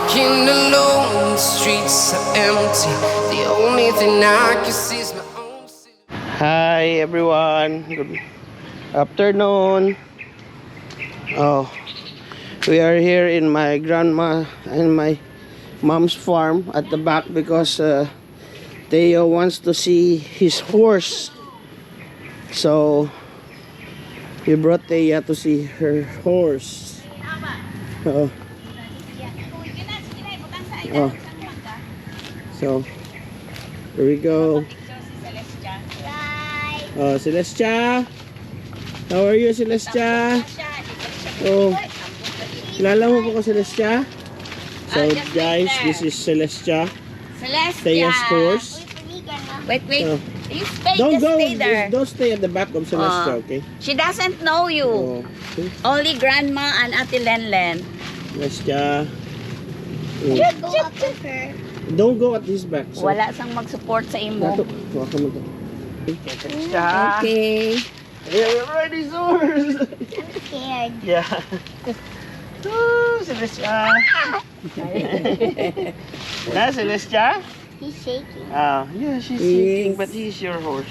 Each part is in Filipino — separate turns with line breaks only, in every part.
Walking alone, the streets are empty. The only thing I can see is my own silhouette.
Hi everyone, good afternoon. Oh, we are here in my grandma and my mom's farm at the back because Theo wants to see his horse. So we brought Thea to see her horse. Oh. Oh. So here we go. Oh, Celestia. How are you, Celestia? Oh, kilala mo po ko, Celestia? So, guys, this is Celestia. Thea's horse.
Wait.
Oh.
You stay,
Don't
just
go.
stay there.
Don't stay at the back of Celestia, okay?
She doesn't know you.
Oh, okay.
Only grandma and Ate Lenlen.
Celestia.
Just go up with her.
Don't go at his back. So.
Wala sang mag-support sa imo.
Nato. Waka mo to. Okay, Celestia.
Okay.
Yeah, we're riding his horse.
I'm scared.
Yeah. Oh, Celestia. Na, Celestia?
He's shaking.
Yeah, she's
Yes.
shaking, but he's your horse.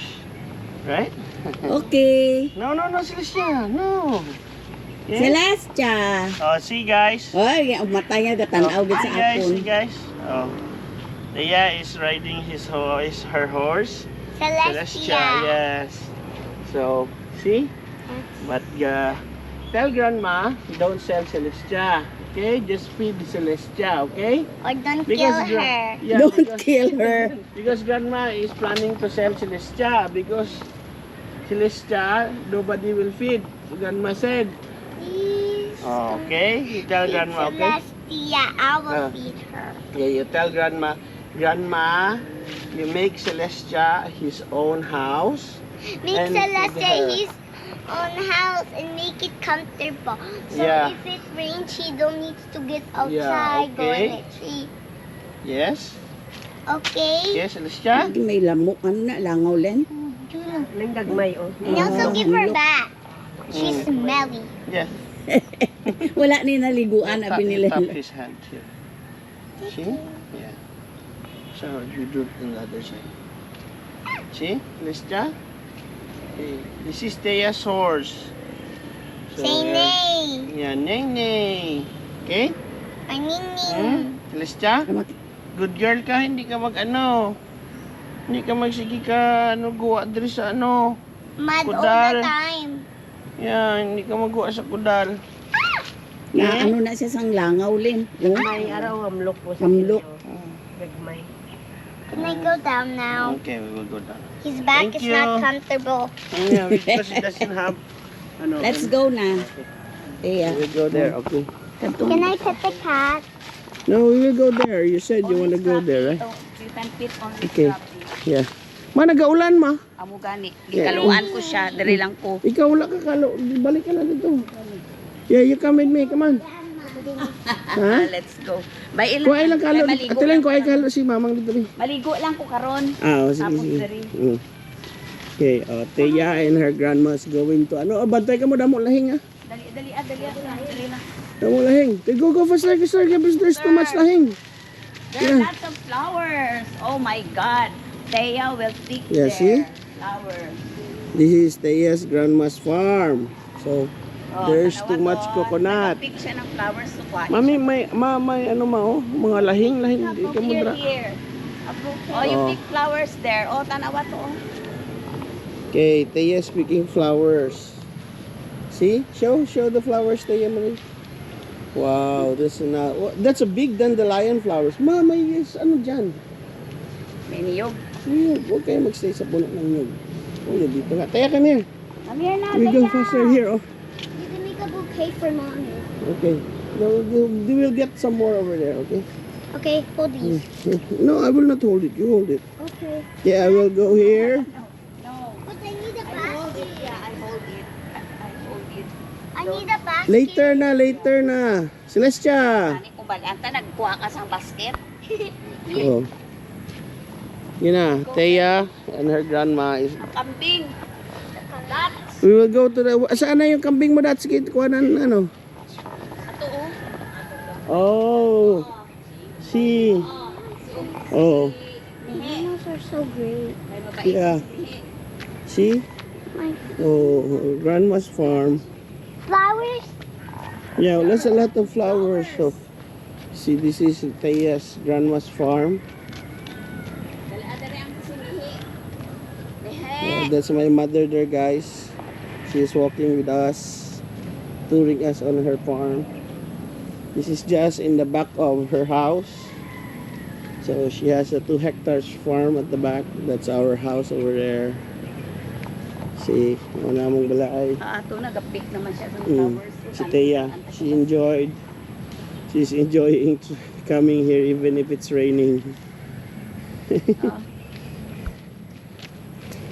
Right?
Okay.
No, Celestia. No. Okay?
Celestia.
Oh, see guys.
Oy, matay nga gatanaw gid sa
See guys,
akon.
see guys. Oh. Leia is riding her horse.
Celestia.
Yes. So, see? But tell grandma, don't sell Celestia. Okay? Just feed Celestia, okay?
Or don't
Because
kill her.
Yeah,
Don't
because,
kill her.
because grandma is planning to sell Celestia because Celestia nobody will feed. Grandma said.
Please.
Okay? You tell
Feed
grandma, okay?
Celestia. I will
Ah.
feed her.
Yeah, you tell grandma, you make Celestia his own house.
Make
And
Celestia
feed her.
his own house and make it comfortable. So
Yeah.
if it rains, she don't need to get outside.
Yeah,
Go
okay.
in the tree.
Yes?
Okay?
Yes, Celestia?
May lamok ano na langaw len.
And also give her back. She's smelly.
Yes.
Wala ni naliguan
Tap-
abi nila.
tap his hand here. See? Yeah. So you do it on the other side. See, Celestia? Okay. This is Thea's horse.
Say
yeah.
nay.
Yeah, Nene. Okay?
Or Nini.
Celestia? Good girl ka, hindi ka hindi ka magsige ka, guwa diri sa
Mad all
Kudal.
the time.
Yeah, hindi ka magguwa sa kudal.
Na ano na siya sang langaw len. Oh,
May araw amlok po sa
Amlok.
Gagmay.
Can I go down now?
Okay, we will go down.
His back
Thank
is not
you.
comfortable.
Yeah, because it doesn't have,
Let's go na. Yeah.
We will go there, okay.
Can I pet the cat?
No, we will go there. You said you want to go there, right?
You can fit on the
Okay. Yeah. Ma, nagaulan ma.
Amo gani. Gikaluan ko siya, diri lang ko.
Ikaw wala ka kalo. Balik ka na dito. Yeah, you come with me. Come on. Ha?
Let's go. Bay ilang.
Kuha ilang kalo.
Maligo
Atilan,
lang
kuha
ko karon.
kalo si mamang dito.
Maligo lang ko karon.
Ah, oh, sige,
Tapos
sige.
diri.
Okay, Thea and her grandma is going to, bantay ka mo, damo lahing
Dali lang.
Damo lahing. Go faster, because there's too much lahing.
There are
Yeah.
lots of flowers. Oh my God. Thea will pick
Yeah, see?
flowers.
This is Thea's grandma's farm. So, there's too much coconut.
Nag-pick siya ng flowers to kuha.
Mami, may mga lahing, hindi ka mo dra.
Here. Oh, you
Oh.
pick flowers there. Oh, tanawa to. Oh.
Okay, Thea's picking flowers. See? Show the flowers, Thea Marie. Wow, that's a big dandelion flowers. Mama, yes, dyan?
May niyog.
Niyog, huwag kayo magstay sa puno ng niyog. Oh, dito nga. Thea, come here.
Come here na,
We go
Thea.
faster here, oh.
You can make a bouquet for mommy.
Okay. No, we will get some more over there, okay?
Okay, hold these.
No, I will not hold it. You hold it.
Okay.
Yeah, I will go here.
No.
But I need a
I hold
basket.
it. Yeah, I hold it. I hold it.
I need a basket.
Later na. Celestia.
Ani ko balanta nagkuha ka sa basket.
Oh. Yun na. Thea and her grandma is...
Ang kambing. Lots.
We will go to the... Saan na yung kambing mo, Dad? Sige, kuha na,
Ito oh.
Oh. See. Oh,
Bananas are so great.
yeah. See? Oh, grandma's farm.
Flowers?
Yeah, there's a lot of flowers. So, see, this is Taya's grandma's farm. That's my mother there, guys. She's walking with us, touring us on her farm. This is just in the back of her house. So she has a 2 hectares farm at the back. That's our house over there. See, wala mong balay.
Ito, nag-pick naman siya sa
Mm.
flowers.
Si Teya, she's enjoying coming here even if it's raining.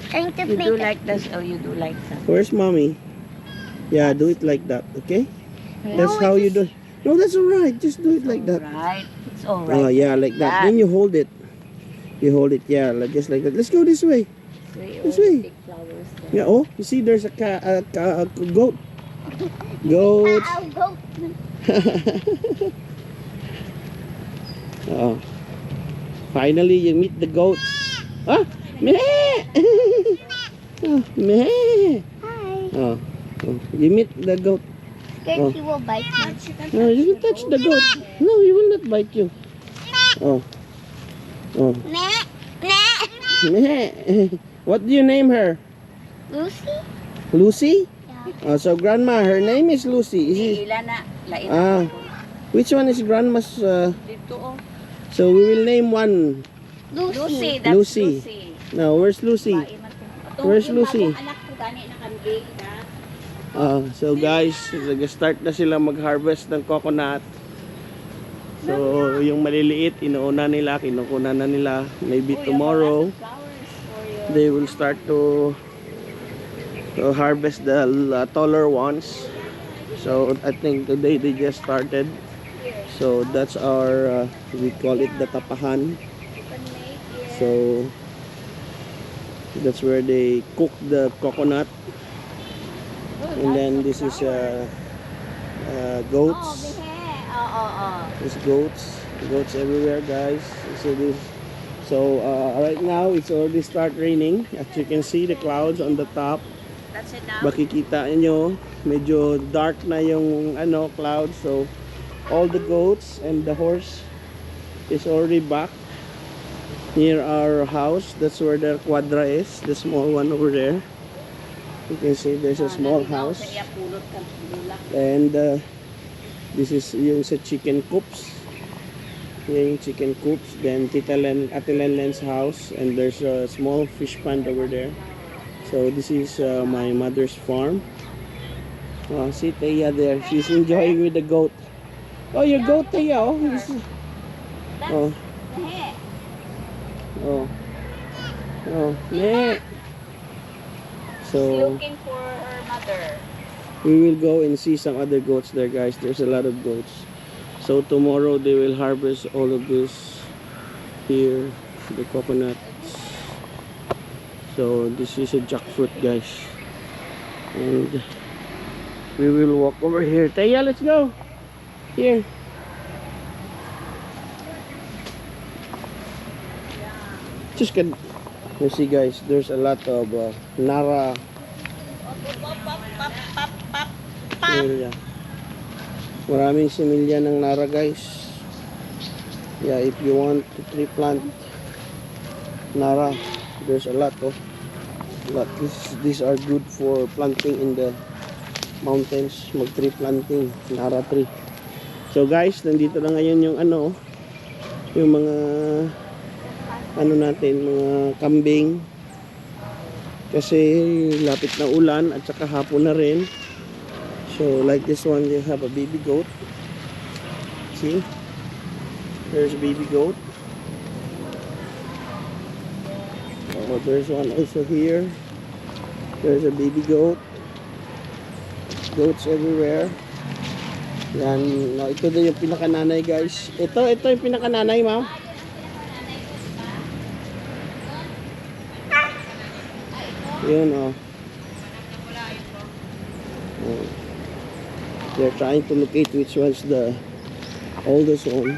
Trying to
You
make
do like this, or you do like that?
Where's mommy? Yeah, do it like that, okay? That's how you do. No, that's alright. Just do it like that.
Right. It's all
Oh,
right.
yeah, like that. Then you hold it. You hold it, yeah, just like that. Let's go this way. This way.
Big flowers there.
Yeah, oh, you see there's a goat. Goats.
I'll go.
Oh. Finally, you meet the goats. Ah, meh. Oh, meh.
Hi.
Oh, you meet the goat.
Scared
Oh.
he will bite me.
No, you will touch the goat. No, he will not bite you. Oh. Oh.
Meh. Meh.
Meh. What do you name her?
Lucy?
Lucy?
Yeah.
Oh, so grandma, her name is Lucy. Is it?
Ilan na? Lain
Ah.
na.
Which one is grandma's?
Dito, oh.
So we will name one.
Lucy,
Lucy.
that's
Lucy.
Lucy.
Now, where's Lucy?
Bae man to.
Where's
Yung
Lucy?
bagong anak ko gani na kambing na.
So guys, nag-start na sila mag-harvest ng coconut. So yung maliliit, inuuna nila, kinukuna na nila. Maybe tomorrow,
Flowers for you.
they will start to harvest the taller ones. So I think today they just started. So that's our, we call it the tapahan. So that's where they cook the coconut. And then this is goats. There's goats everywhere, guys. So right now it's already start raining. As you can see the clouds on the top.
That's it now.
Makikita nyo, medyo dark na yung clouds. So all the goats and the horse is already back near our house. That's where the quadra is, the small one over there. You can see there's a small house. And this is yung sa chicken coops. Yung chicken coops. Then Ate Len's house. And there's a small fish pond over there. So this is my mother's farm. Oh, see Teya there. She's enjoying with the goat. Oh, your goat, Teya. Oh, oh. Oh. Oh. Meh. So
Looking for her mother.
we will go and see some other goats there, guys. There's a lot of goats. So tomorrow they will harvest all of this here, the coconuts. So this is a jackfruit, guys. And we will walk over here. Teya, let's go. Here. Just can you see, guys, there's a lot of Nara area. Maraming similya ng Nara, guys. Yeah, if you want to tree plant Nara, there's a lot of these are good for planting in the mountains, mag tree planting, Nara tree. So guys, nandito na ngayon yung yung mga natin, mga kambing, kasi lapit na ulan at saka hapon na rin. So like this one, you have a baby goat. See, there's a baby goat. Oh, there's one also here. There's a baby goat. Goats everywhere. Yan, no, ito din yung pinakananay, guys. Ito yung pinakananay, ma'am. Yun, oh. Oh. They're trying to locate which one's the oldest one.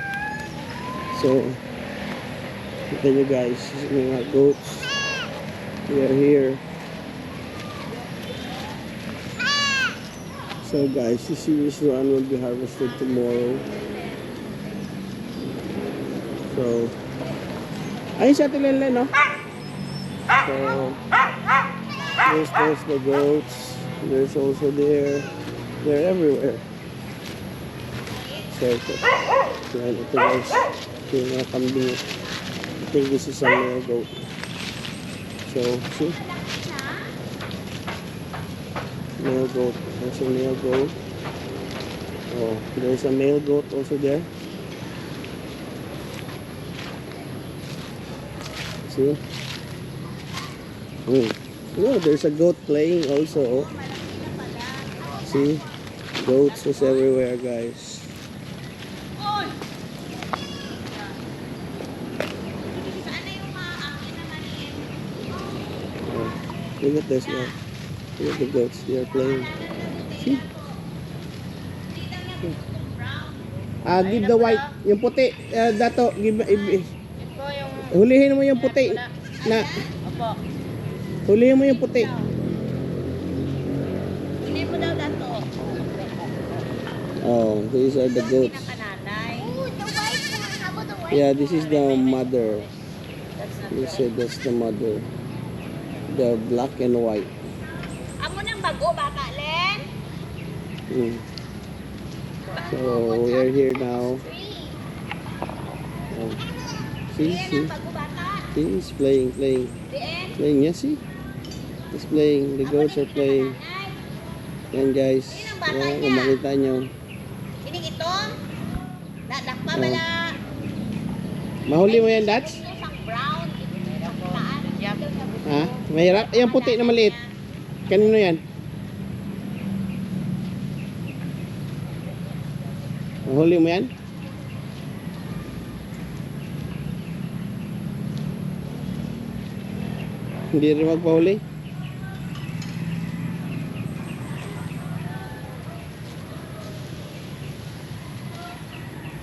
So, look you guys, mga goats. We are here. So guys, this one will be harvested tomorrow. So, ayun siya Tilenlen, no? So, there's the goats. There's also there. They're everywhere. So, ito guys. Yung mga kambing. I think this is a male goat. So, see? Male goat. There's a male goat. Oh, there's a male goat also there. See? Oh, there's a goat playing also. See? Goats is everywhere, guys. Oh, look at this now. Look at the goats. They are playing. See? Give the white. Yung puti. Dato. Hulihin mo yung puti. Na. Hulihin mo yung puti.
Hindi mo daw dato.
Oh, these are the goats.
Ooh, the white one. How about the white
Yeah, this is the mother. You said that's the mother. The black and white.
Amo nang bago baka Len.
So we are here now. Oh. See,
Bago baka.
he's playing. Playing, yes, see? He's playing. The goats are playing. Yan guys. Yan, kung makita nyo.
Kining ito. Nadakpa bala.
Mahuli mo yan, Dats?
Ito sang brown.
Ha? Mahirap? Yung puti na maliit. Kanino yan? Mahuli mo yan? Hindi rin magpahuli?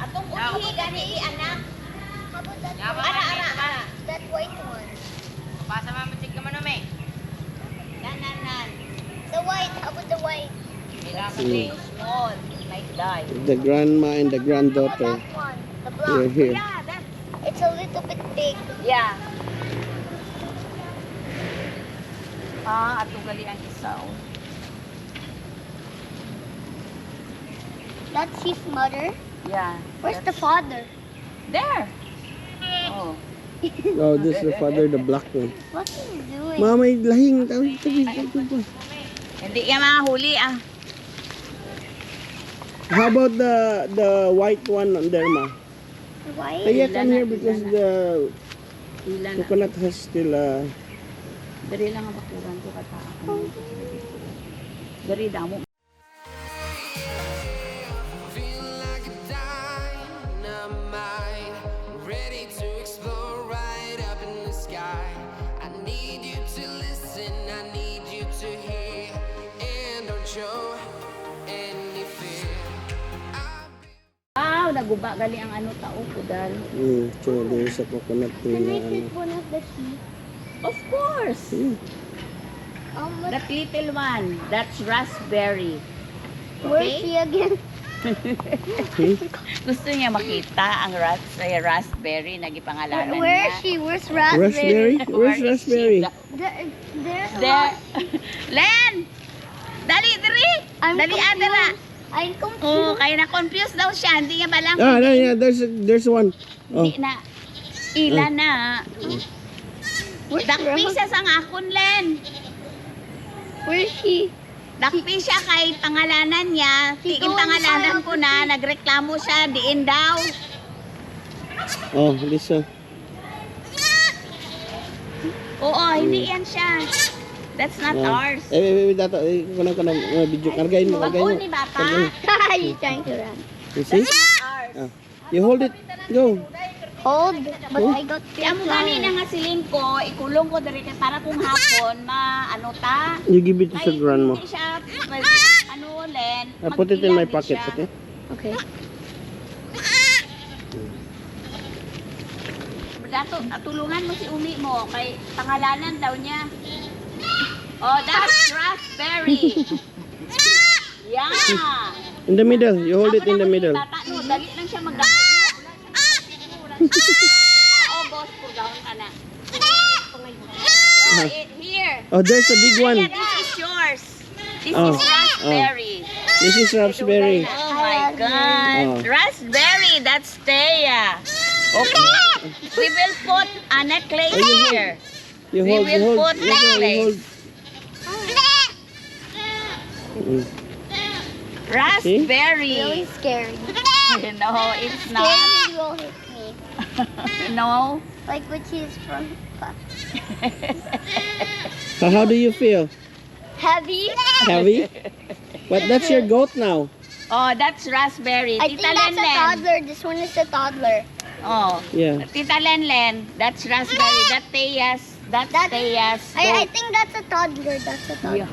Atong ulihi gani anak.
How about that
Ara.
that white one?
Pasa mamatik ka man may. Nan.
The white. How about the white?
Small. Like die.
The grandma and the
How
granddaughter.
about that one? The
We are
black.
here.
Yeah, that's
It's a little bit big.
yeah. Ato gali ang isa.
That's his mother.
Yeah.
Where's the father?
There. Oh.
Oh, this is the father, the black one.
What's he doing?
Mama, may lahing. Tabi.
Hindi ka mahuli ah.
How about the white one on there, ma?
White?
Kaya come here because the
Ilan na.
coconut has still
Dari lang ang bakuran ko kata. Dari damo.
Feel like a dynamite, ready to explode right up in the sky. I need you to listen, I need you to hear, and don't show any fear.
Wow, naguba gali ang ano tao ko dal.
so there's a coconut tree
Can
na
I take one of the sheep?
Of course.
What,
That little one, that's raspberry.
where's
Okay?
she again?
Gusto niya makita ang raspberry na gipangalanan
Where is
niya.
she? Where's
Raspberry?
raspberry?
Where's
Where is
raspberry?
she?
There's a
There.
lot.
Len! Dali, dali!
I'm
Dali,
confused.
adara!
I'm
Oh,
confused.
kaya na-confused daw siya. Hindi niya palang
Yeah, there's one. Oh,
hindi na. Ilan na.
Where's
Dakpi
Ras-
siya sa akon, Len.
Where is she?
Dakpi siya kay pangalanan niya.
She
Tigin
going
pangalanan
far
ko na. Nagreklamo siya. Diin daw.
oh, this
Oo, hindi yan siya. That's not ours.
wait, dato. Kanang video. Kargayin mo,
Bago ni bata.
You're trying to run.
You see?
Ours.
You hold it. Go.
Hold, but I got
Di amo gani na nga silin ko, ikulong ko diri kay para kung hapon ano ta.
You give it to
Ay,
the grandma.
hindi siya ano Len.
I put it in my
mag-ilan din
pocket,
siya.
okay?
Okay.
Dato, tulungan mo si Umi mo. Kay pangalanan daw niya. Oh, that's raspberry. Yeah.
In the middle. You hold it in the middle.
Bata, no, dali lang siya magdako. August, purgahon ka na. Oh, here.
Oh, there's a big one.
This is yours. This
Oh,
is raspberry.
This is raspberry.
Oh my God.
Oh.
Raspberry, that's Thea. Okay. We will put a necklace here.
You
We
hold, you
will
hold.
put
You hold.
necklace.
Mm.
Raspberry.
Really scary.
No, it's not.
Scary will hit me.
No.
Like when she's from
So how do you feel?
heavy.
Heavy? But that's your goat now.
Oh, that's raspberry.
I think
Tita
that's a
Lenlen.
toddler. This one is a toddler.
Oh.
Yeah.
Tita Lenlen, that's raspberry. That's Thea's.
I think that's a toddler. That's a toddler.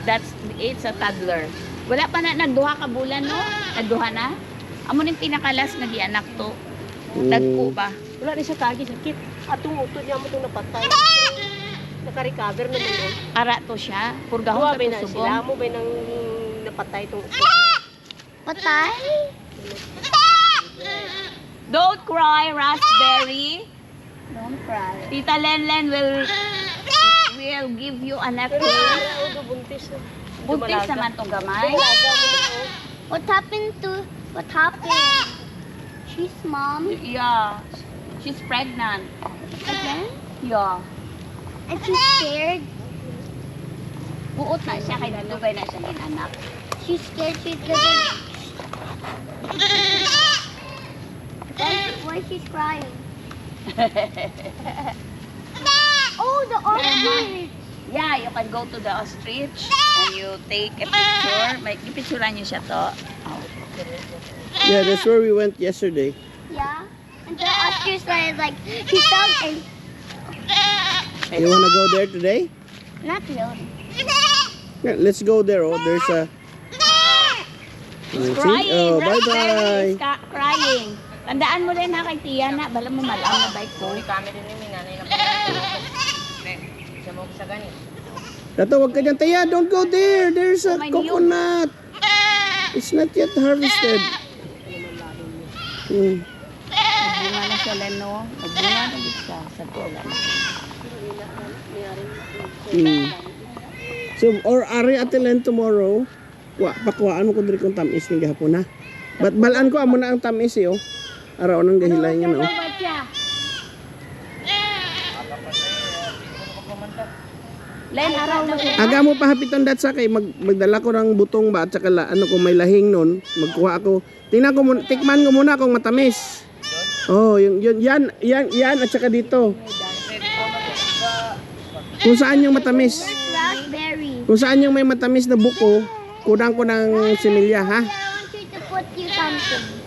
Yeah. It's a toddler. Wala pa na, nagduha ka bulan, no? Nagduha na? Amo ning pinakalas na gianak to. Tagpo ba?
Wala rin siya kagi sakit. Atong utod niya mo itong napatay. Naka-recover naman yun.
Ara to siya. Purgahon
Duwa
ka
ba
to
na
subong.
sila mo ba nang napatay itong utod niya?
Patay?
Don't cry, raspberry.
Don't cry.
Tita Lenlen will give you a necklace.
Pero buntis na.
Buntis naman tong gamay.
Dalaga mo na oh.
What happened? She's mom.
Yeah. She's pregnant.
Again?
Yeah.
And she's scared.
Buot na siya kay dugay na siya anak.
She's scared she's gonna... Why she's crying? Oh, the ostrich!
Yeah, you can go to the ostrich and you take a picture. May ipicturean niyo siya to. Oh.
Yeah, that's where we went yesterday.
Yeah. And the ostrich like he fell and
You wanna go there today?
not really.
Yeah, let's go there. Oh, there's a. See?
Crying.
Oh, bye
Raspberry
bye.
is crying. Tandaan mo rin ha kay Tia na. Bala mo malang na bike ko.
Kami din yung nanay na siya mo sa ganit.
Tato, wag ka dyan. Taya, don't go there. There's a
Oh, my niyog.
coconut. It's not yet harvested. Hmm.
Nagbunga na siya Leno. Nagbunga na din siya sa tula.
Hmm. So, or ari atilen tomorrow. Pakuhaan mo ko diri kung tamis ng gahapon ha. But balaan ko amo na ang tamis eh, oh. Araw nang gahilay nga no.
Ba't siya? Len, araw na siya.
Aga mo pahapitan dat sa kay magdala ko ng butong ba at saka ano kung may lahing nun, magkuha ako. Tingnan ko muna, tikman ko muna kung matamis. Oh, yan at saka dito. Kung saan yung matamis.
Raspberry.
Kung saan yung may matamis na buko, kudang ko ng similya ha.
I want you to put you something.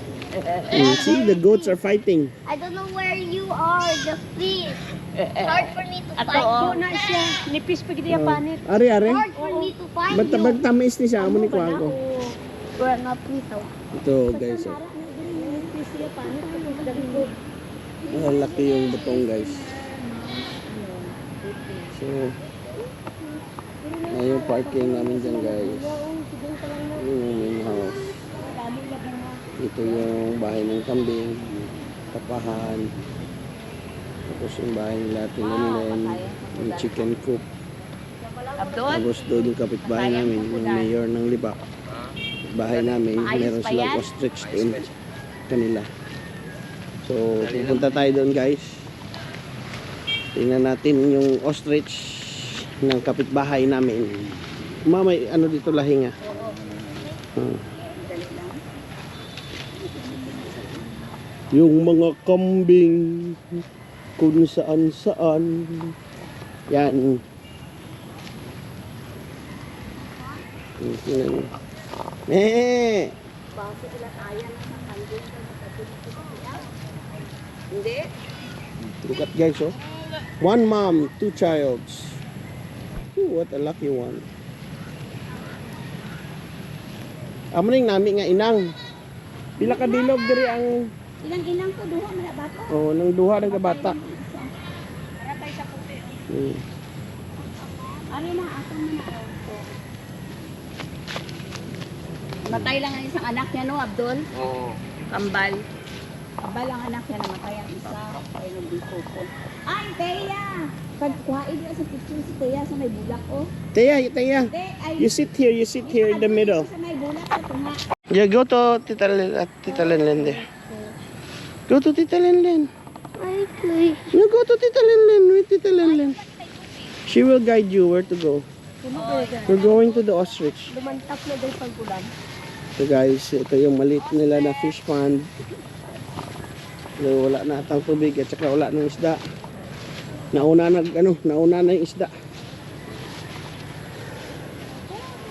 See, the goats are fighting.
I don't know where you are. Just please. It's hard for me to
Ato,
find
oh.
you.
Na siya. Nipis pa gidi panit.
Ari.
It's hard for me to find
Ba't
you.
tamis ni siya amo ni kuha ko.
We're not prito.
Ito guys. Oh. Laki yung butong guys. So, yung parking namin dyan guys. Yung main house. Ito yung bahay ng kambing, tapahan. Tapos yung bahay nila Tinanlen, yung chicken coop.
Abdul?
Tapos doon yung kapitbahay namin, yung mayor ng Libak. Bahay namin, meron silang ostrich doon kanila. So, pupunta tayo doon guys. Tingnan natin yung ostrich ng kapitbahay namin. May ano dito lahing ah. Yung mga kambing kung saan. Yan. Tingnan nyo.
Hindi.
Look at guys, oh. One mom, two childs. Ooh, what a lucky one. Amo ning nami nga inang. Pila ka bilog diri ang
Ilang ko duha man bata.
nang duha ng kabata.
Ano na, ako na na. Matay lang ang isang anak niya, no, Abdul?
Oo.
Kambal. Kambal ang anak niya, namatay ang isa. Ay, nagdisupon. Ay, Teya! Kuhain niya sa picture si Teya sa may bulak, oh.
Teya, Teya.
Te, ay,
You sit here in the middle.
sa may bulak sa tunga.
Yeah, go to Tita Lenlen there. Go to Tita Lenlen. You go to Tita Lenlen with Tita Lenlen. She will guide you where to go. We're going to the ostrich.
Lumantap na dahil pagkulan.
So guys, ito yung maliit nila na fish pond. So, wala na atang tubig at saka wala nang isda. Nauna na yung isda.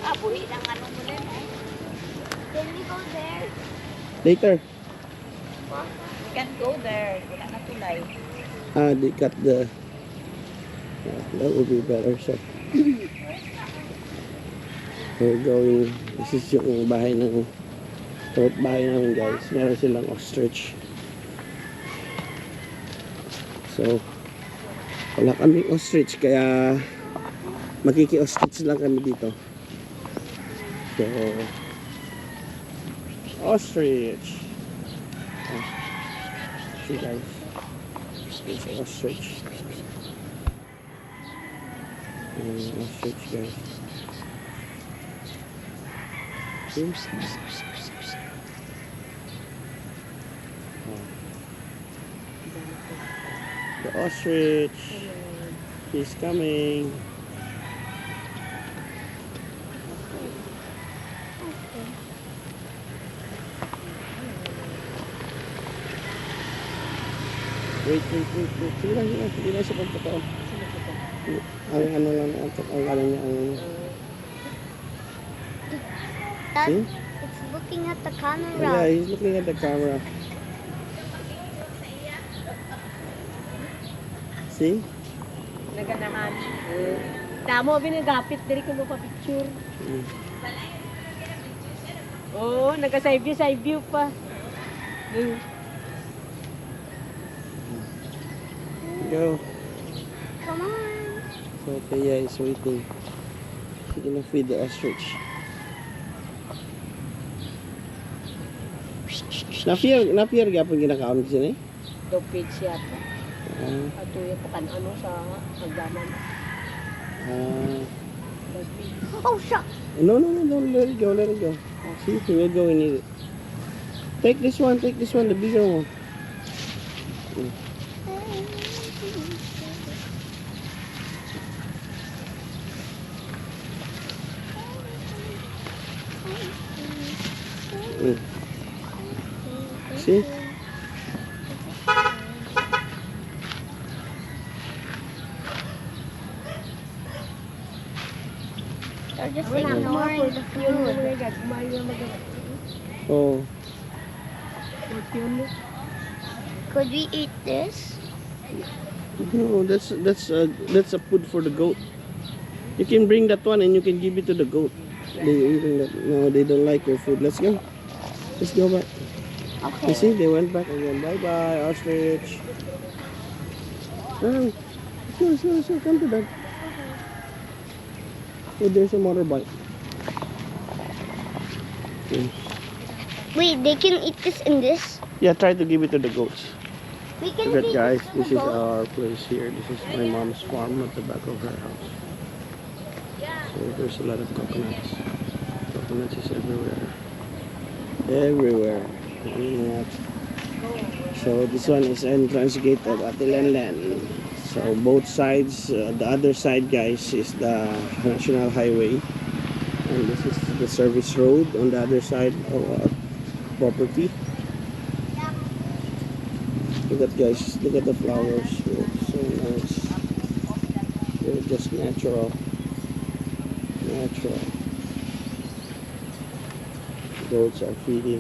Ah, buhi lang ano mo rin, eh.
Can we go there?
Later.
You can't go there. Wala na tulay.
They cut the... that would be better. So, we're going... This is yung bahay ng... bahay namin guys. Meron silang ostrich. So, wala kaming ostrich kaya makiki-ostrich lang kami dito. So, ostrich. Oh, see guys. It's ostrich. Ostrich guys. See? Oh. The ostrich is coming. Wait. Sige lang. Hindi na siya pagkatao. Ang ano lang, ang ano niya, ang...
Dad,
See?
it's looking at the camera.
Yeah, he's looking at the camera. See?
Naganahan. Tamo, binagapit. Dili ko mo pa-picture.
Mm.
Oo, side view pa.
Go.
Come on.
So, Teya is waiting. She's gonna feed the ostrich. Napier gapon ginakaon kasi ni.
Dopage siya pa.
Ah,
Ato yung ano sa hagdanan.
Oh, shucks.
no, let it go. See, he will go and eat it. Take this one, the bigger one. Mm. See?
They're just
Wala
ignoring the food.
Oh,
Could we eat this?
no, that's a food for the goat. You can bring that one and you can give it to the goat. They eating that. No, they don't like your food. Let's go. Let's go back.
Okay.
You see, they went back again. Bye, ostrich. Oh, sure, come to that. Oh, there's a motorbike. Okay.
Wait, they can eat this and this?
Yeah, try to give it to the goats.
We can
Look at
feed
guys,
this to
this
the
is
goat.
our place here. This is my mom's farm at the back of her house. So there's a lot of coconuts. Coconuts is everywhere. Everywhere. Yeah. So this one is entrance gate of Atilenlen. So both sides, the other side guys is the national highway. And this is the service road on the other side of our property. Look at guys, look at the flowers. They're so nice. They're just natural. Goats are feeding.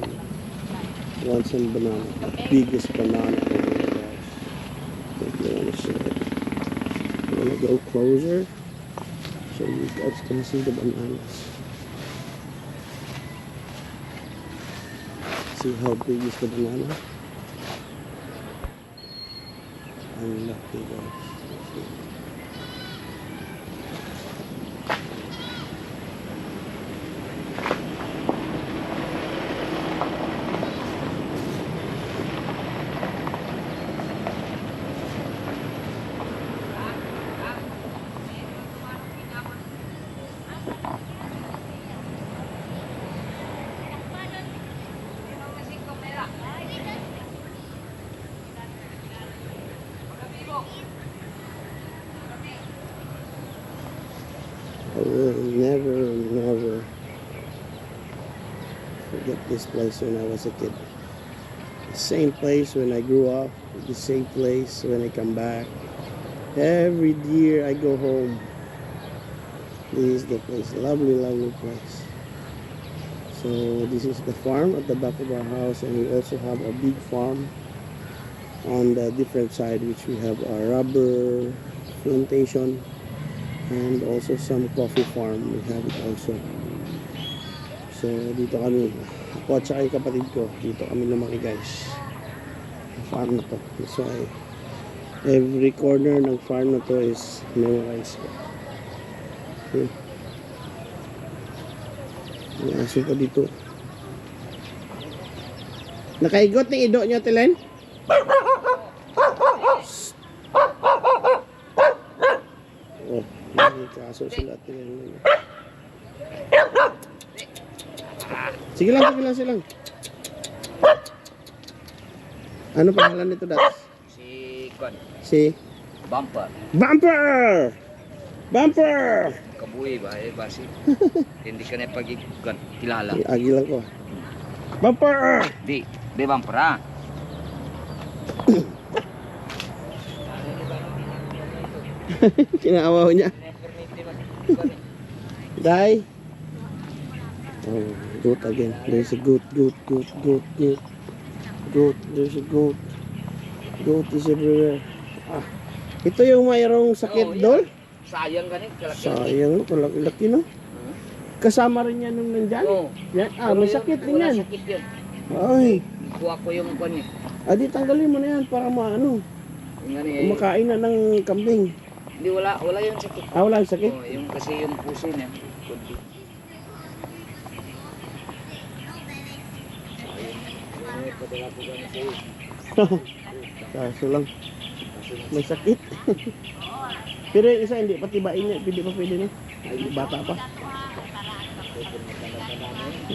Want some banana. The biggest banana over there, guys. If you want to see it. I'm gonna go closer so you guys can see the bananas. See how big is the banana? Ang laki guys. I will never forget this place when I was a kid. The same place when I grew up, the same place when I come back. Every year I go home. This is the place, lovely place. So this is the farm at the back of our house, and we also have a big farm on the different side, which we have a rubber plantation and also some coffee farm. We have it also. So dito kami, ako at saka yung kapatid ko, dito kami lumaki guys. Ang farm na to. So every corner ng farm na to is memorized ko. Okay. May aso pa dito. Nakaigot ng ido nyo, Telen? Oh, may kaso sila, Telen. Sige lang. Ano pangalan nito, Dats?
Si Kwan,
Si
Bumper.
Bumper!
Kabuhi ba? Basi. Hindi ka na pag-ikwan. Kilala.
Agi lang ko. Bumper!
Di Bumper ha.
Kinaawa ko niya. Die. Oh, goat again. There's a goat. There's a goat. Goat is everywhere. Ah, ito yung mayroong sakit, Dol?
Sayang ganit.
Sayang, kalaki-laki, no? Kasama rin yan nung nandyan?
Oo.
Yan, may sakit din
Wala
yan.
sakit yun.
Ay,
Kuha ko yung kwan eh.
di tanggalin mo na yan para maano,
Yung ano eh.
makain na ng kambing.
Hindi wala yung sakit.
Wala ang sakit?
Oh, yung kasi yung puso niya. Kunti. Ayun, padala ko ganun sa'yo.
Kaso lang, may sakit. Pero yung isa hindi patibain niya, pwede na. Ay, bata pa.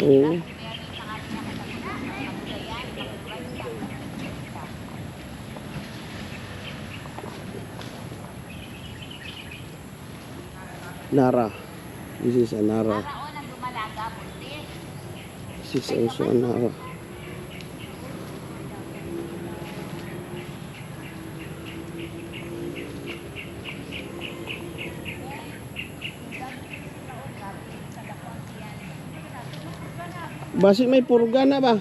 Oo. Nara. This is a Nara. This is also a Nara. Basi may purga na ba?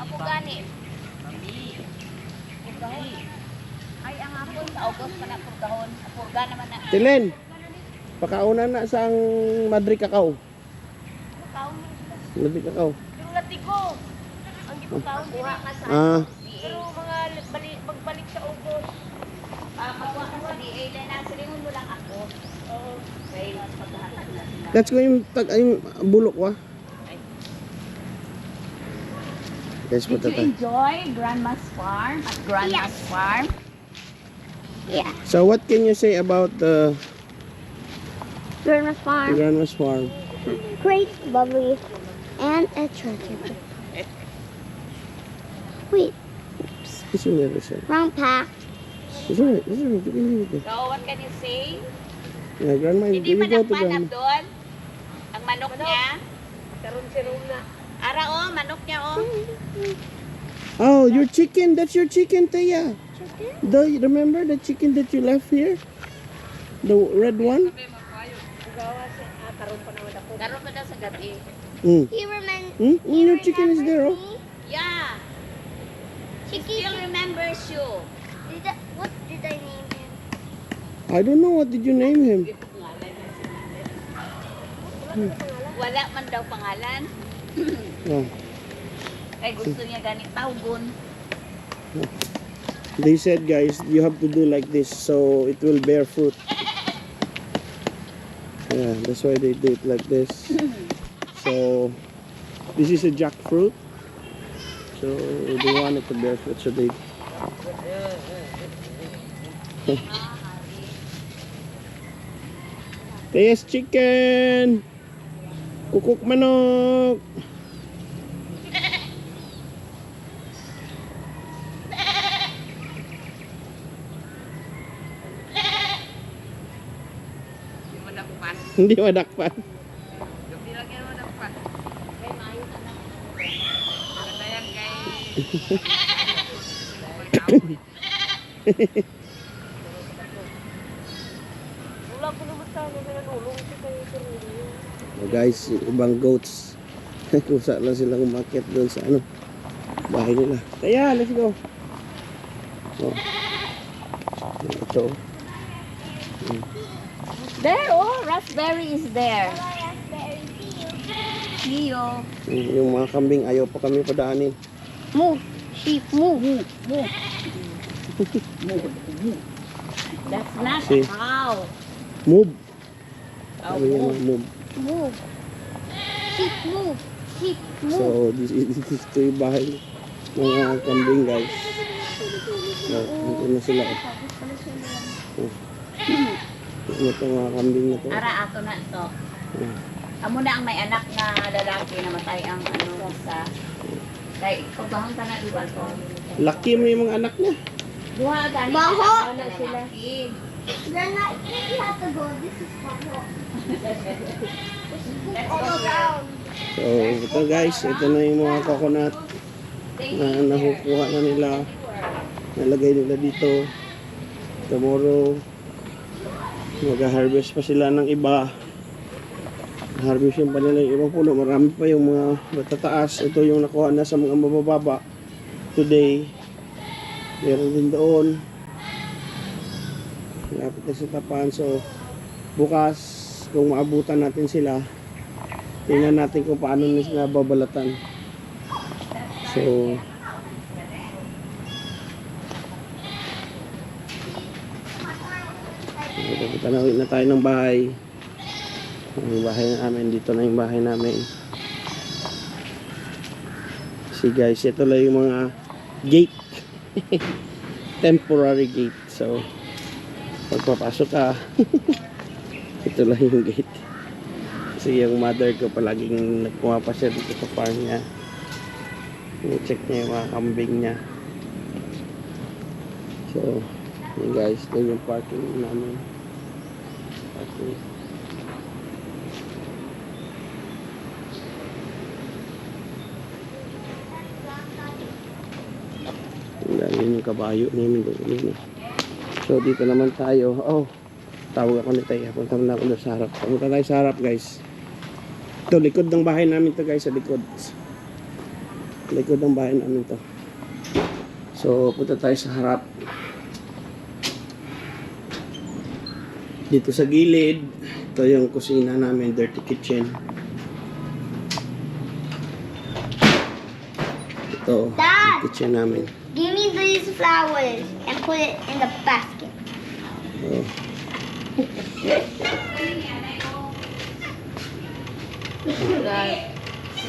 Ako gani. Purgahon. Ay, ang hapon sa August pa na purgahon. Purga naman na.
Tilen, pakauna na sa ang Madri Cacao. Madri Cacao.
Yung lati ko. Ang gipataon
Kuha ka sa
Ah,
Pero mga magbalik sa ubos.
Magkuha ka sa DA. Dahil nasilingon mo lang ako.
Oo.
Kaya maghahatag lang.
catch ko yung yung bulok wa. Guys,
Did
punta
you
tayo.
enjoy Grandma's Farm at Grandma's Farm?
Yeah.
So what can you say about the
Grandma's farm.
Grandma's farm?
Great, bubbly, and attractive. Wait,
This will never say.
wrong pack.
It's alright, you can leave it there.
So, what can you say?
Yeah, Grandma,
Hindi
we
pa
go to
nakpan,
Grandma.
Abdul? Ang manok niya?
Karoon si Rona.
Ara, oh, manok niya, oh.
Oh, your chicken, that's your chicken, Taya. Remember the chicken that you left here? The red one?
Karoon pa naman ako.
Karoon pa daw sa gabi.
Your chicken is there, oh.
Yeah. He still remembers you.
What did I name him?
I don't know, what did you name him?
Wala man daw pangalan.
Oh,
Kaya gusto niya ganit tawgon.
they said, guys, you have to do like this so it will bear fruit. Yeah, that's why they do it like this. So, this is a jackfruit. So, they want it to bear fruit, so they... Yes, chicken! Kukuk manok. Hindi madakpan.
Wala ko naman sa akin na nulong si kayo sa
Guys, ibang goats. Kusa lang sila umakyat doon sa ano, bahay nila. Kaya, let's go. Oh. Ito.
There, oh, raspberry is there. Leo.
Yung mga kambing, ayaw pa kami padaanin.
Move. Sheep, move. Move. That's not
See?
a cow.
Move.
Oh,
Sabi niya,
move.
move.
Move. Sheep, move. Sheep, move.
So, this is ito yung bahay ng mga kambing, guys. So, dito na sila. Oh. Ito mga kambing na to.
Ara, ato na ito.
Oh.
Amo na ang may anak na lalaki na matay ang ano sa... Kaya pagbahang ka na, di ba ito?
Laki mo yung mga anak niya.
Duha, gani.
Baho.
Ano sila?
They're not, you have to go. This is fun.
Let's go down.
So, ito guys, ito na yung mga coconut na nakukuha na nila. Nalagay nila dito. Tomorrow, mag-harvest pa sila ng iba. Harvest yung pa nila yung ibang puno. Marami pa yung mga matataas. Ito yung nakuha na sa mga mabababa. Today, meron din doon. Lapit na sa tapan. So, bukas, kung maabutan natin sila, tingnan natin kung paano nila babalatan. So, tanawin na tayo ng bahay. Yung bahay namin, dito na yung bahay namin. See guys, ito lang yung mga gate. Temporary gate. So, pagpapasok ka, ito lang yung gate. Kasi yung mother ko palaging nagpumapasya dito sa farm niya. I-check niya yung mga kambing niya. So, yun guys, ito yung parking namin. Parking. Yan yung kabayo namin doon. So dito naman tayo. Oh, tawag ako ni Taya. Punta na ako sa harap. Punta tayo sa harap guys. Ito likod ng bahay namin to guys. Sa likod. Likod ng bahay namin to. So punta tayo sa harap. Dito sa gilid. Ito yung kusina namin. Dirty kitchen. Ito.
Dad!
Kitchen namin.
Give me these flowers and put it in the basket.
Oh.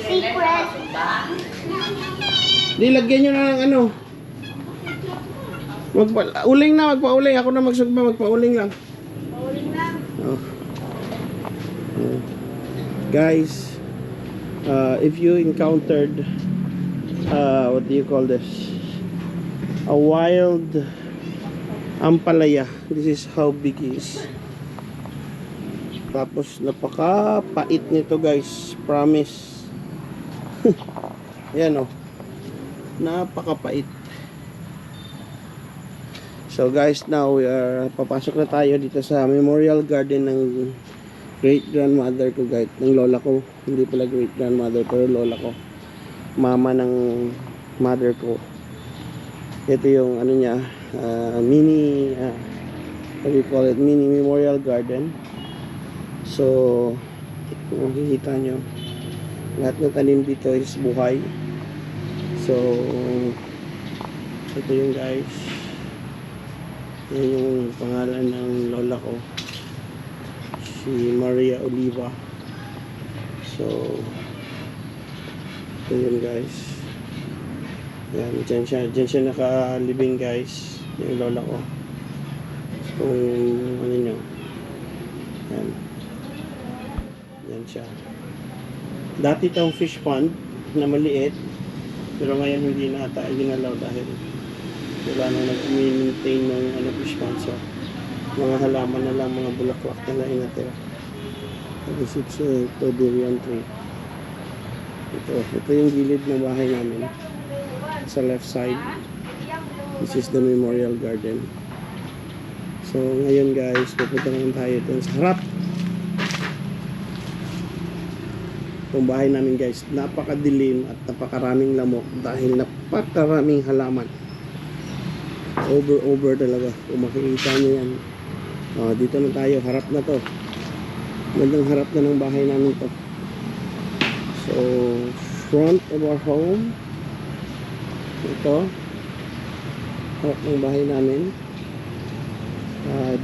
Secret.
Di, lagyan nyo na ng ano. Uling na, magpauling. Ako na magsugba, magpauling lang. Oh. Oh. Guys, if you encountered, what do you call this? A wild ampalaya. This is how big it is. Tapos napaka-pait nito guys. Promise. Ayan oh. Napaka-pait. So guys, now we are papasok na tayo dito sa memorial garden ng great grandmother ko guys. Ng lola ko. Hindi pala great grandmother pero lola ko. Mama ng mother ko. Ito yung ano niya, mini what do you call it, mini memorial garden. So kung makikita nyo, lahat ng tanim dito is buhay. So ito yung guys, yan yung pangalan ng lola ko, si Maria Oliva. So ito yun guys. Yan, dyan siya nakalibing guys, yung lola ko. So, kung ano nyo, yan siya. Dati itong fish pond na maliit, pero ngayon hindi na ata ginalaw dahil wala nang nag-maintain ng ano, fish pond. So, mga halaman na lang, mga bulaklak na lang inatira. This is ito, durian tree. Ito yung gilid ng bahay namin. Sa left side. This is the memorial garden. So, ngayon guys, pupunta naman tayo dun sa harap. Itong bahay namin guys, napakadilim at napakaraming lamok dahil napakaraming halaman. Over talaga. Kung makikita nyo yan. Dito na tayo, harap na to. Magandang harap na ng bahay namin to. So, front of our home. Ito. Harap ng bahay namin.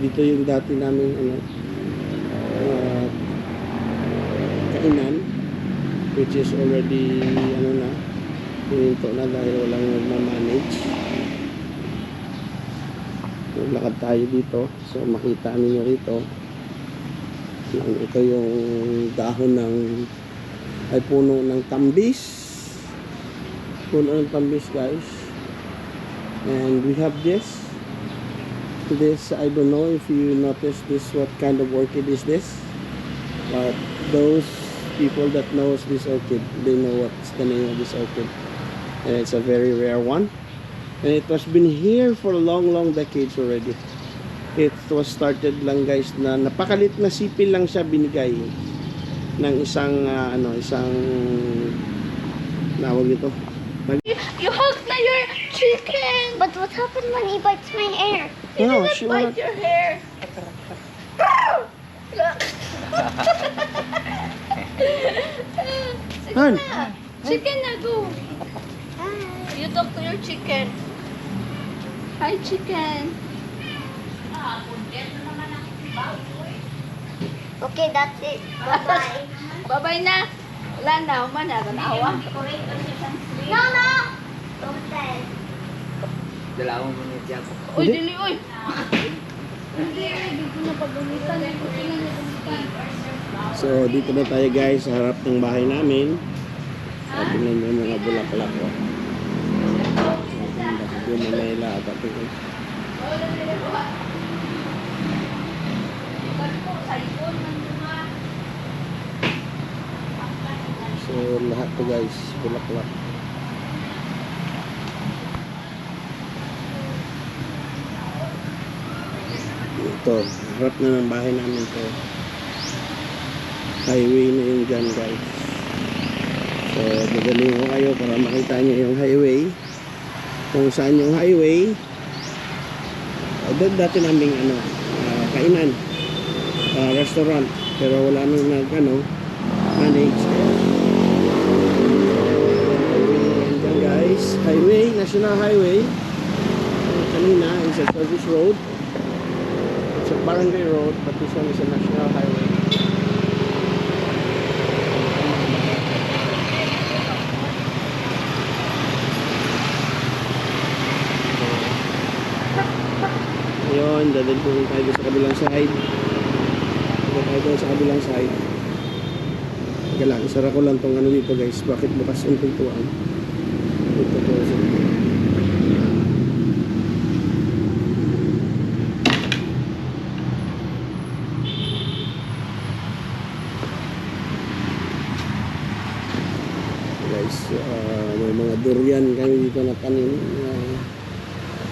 Dito yung dati namin kainan, which is already pininto na dahil walang nagmamanage. Maglakad tayo dito, so makita ninyo rito. Ito yung dahon ng puno ng tambis. Puno ng tambis guys. And we have this, I don't know if you notice this, what kind of orchid is this, but those people that knows this orchid, they know what's the name of this orchid, and it's a very rare one, and it was been here for long decades already. It was started lang guys na napakalit na sipil lang siya, binigay ng isang nawag ito.
You hugged na your chicken!
But what happened when he bites my hair?
He
No,
didn't
she
bite
wanna-
your hair. Sige
Han.
na. Chicken na, go. You talk to your chicken. Hi, chicken.
Okay, that's it. Bye-bye.
Bye-bye na. Wala na, umana. Ganawa.
No, no! Don't say.
Dalawang minute yan.
Uy, dili, uy. Hindi, hindi ko na pagunitan. Hindi ko na nagunitan.
So dito na tayo guys sa harap ng bahay namin. Tingnan nyo yung mga bulaklak ko. Yung Manila at ito. So lahat to guys, bulaklak. Ito, harap na ng bahay namin to. Highway na yung dyan guys. So magaling ko kayo para makita nyo yung highway. Kung saan yung highway. Doon dati naming kainan, restaurant, pero wala nang manage. Yan dyan guys, highway, national highway. Kanina is a service road. It's a barangay road, but this one is a national highway. Ayun, dadalhin po tayo sa kabilang side. Tayo doon sa kabilang side. Teka lang, isara ko lang tong dito guys. Bakit bukas yung pintuan? Dito po sa guys, may mga durian kami dito na tanim.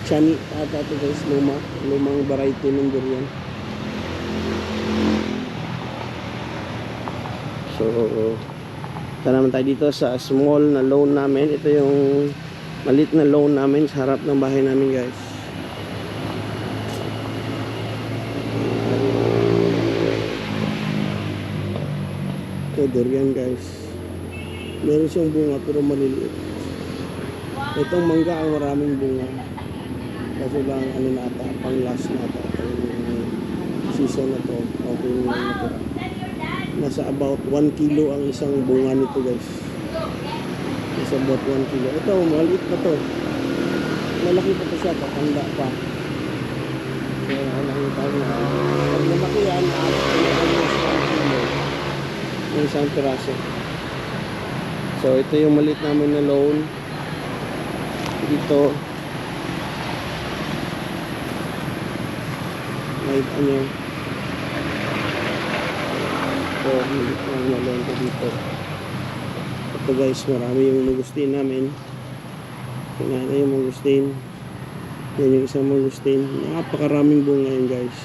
Chani ata ito guys, lumang variety ng durian. So ito naman tayo dito sa small na lawn namin. Ito yung maliit na lawn namin sa harap ng bahay namin guys. Ito durian guys, meron siyang bunga pero maliliit. Itong mangga ang maraming bunga. Kasi lang pang last na ata ang season na to. Okay na natira. Nasa about 1 kilo ang isang bunga nito guys. Nasa about 1 kilo. Ito, maliit pa to. Malaki pa to siya, patanda pa. Kaya nakita ko na. Pag malaki yan, almost 1 kilo. Yung isang piraso. So ito yung maliit namin na loan. Dito. Nakita nyo. Ito, maliit namin na loan ko dito. Ito guys, marami yung mangustin namin. Tingnan yung mangustin. Yan yung isang mangustin. Napakaraming bunga yun guys.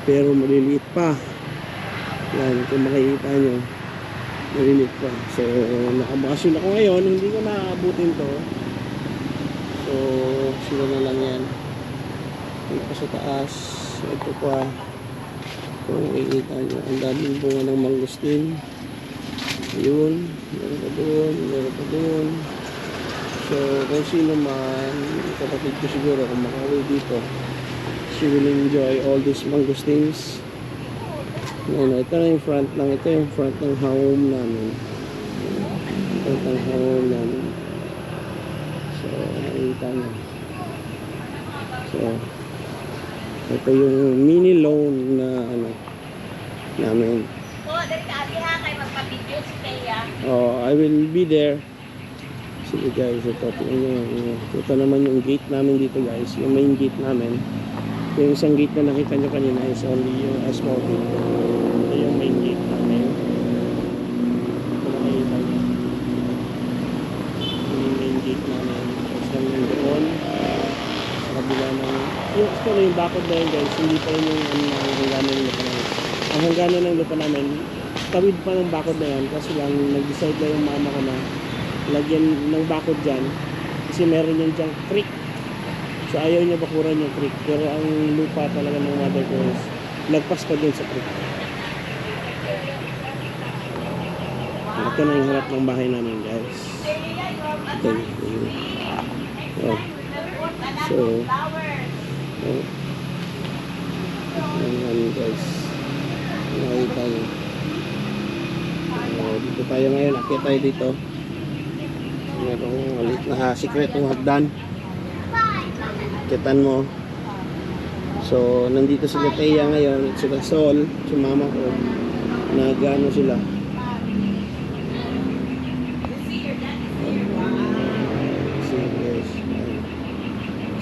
Pero maliliit pa. Yan, kung makikita nyo. Maliliit pa. So, nakabakasyon ako ngayon. Hindi ko nakaabutin to. So, sila na lang yan. Ito pa sa taas. Ito pa. Kung makikita nyo. Ang daming bunga ng mangustin. Yun. Meron pa doon. Meron pa doon. So, kung sino man, kapatid ko siguro kung makauwi dito, she will enjoy all these mangostins. Ano, ito na yung front lang. Ito yung front ng home namin. Front ng home namin. So, nakikita nyo. So, ito yung mini loan na ano namin.
Oh, dali ka ate ha, kayo magpa-video si Thea.
Oh, I will be there. Sige guys, ito naman yung gate namin dito guys, yung main gate namin. Yung isang gate na nakita nyo kanina is only yung small gate. Ito yung main gate namin. Ito nakikita nyo. Yung main gate namin. Tapos namin doon. Sa kabila ng... Ito na yung bakod na yun guys, hindi pa yun yung hangganan ng lupa namin. Ang hangganan ng lupa namin, tawid pa ng bakod na yan, kasi lang nag-decide na yung mama ko na lagyan ng bakod dyan kasi meron yung dyang creek, so ayaw niya bakuran yung creek, pero ang lupa talaga ng mother ko is lagpas pa dun sa creek. Ito na yung harap ng bahay namin guys. Ito yung so ayan guys, nakita nyo. Dito tayo ngayon, akit tayo dito. Merong maliit na sikretong hagdan. Kitan mo. So, nandito sila Thea ngayon. At sila Sol, si mama ko. Nag-ano sila.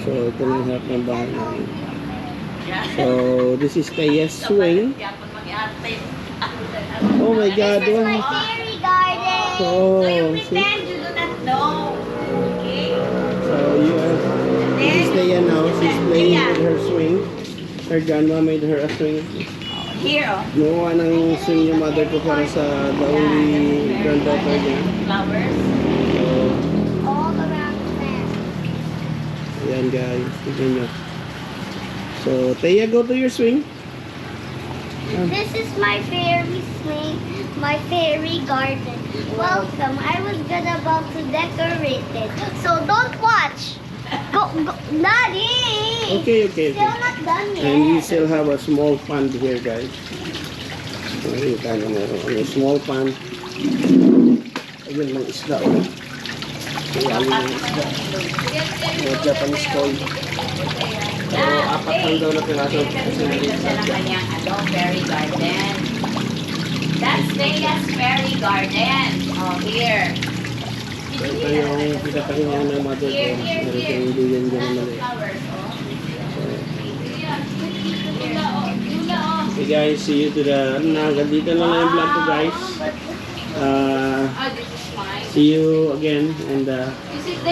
So, ito na yung harap ng bahay namin. So, this is Thea's swing. Oh my God.
This is
Wow.
my fairy garden.
Oh,
So you
see?
pretend you do not know. Okay?
So you are, this is Thea now. She's playing with her swing. Her grandma made her a swing.
Here, oh.
Gumawa ng swing yung mother ko para sa the only granddaughter niya.
Flowers.
So,
All around the nest.
ayan guys. Tignan nyo. So, Thea, go to your swing.
This is my fairy swing, my fairy garden. Welcome. I was good about to decorate it. So don't watch. Go, Daddy.
Okay.
Still not done yet.
And we still have a small pond here guys. Nakita nyo meron. May small pond. Ayun mga isda. Ayun mga isda. Mga Japanese koi. So, apat lang daw na piraso. Kasi maliit
Sa
sa
kanyang fairy garden. That's Thea's fairy garden. Oh, here.
So, ito yung pinatahingan ng mother ko. Meron yung duyan dyan na maliit.
Flowers, oh.
Okay guys, see you to the... Hanggang dito na lang yung vlog ko guys.
Oh, this is fine.
See you again. And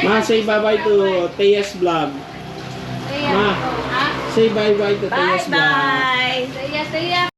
Ma, say bye-bye to Thea's vlog. Ma, say bye-bye to Thea's vlog.
Bye-bye. Thea.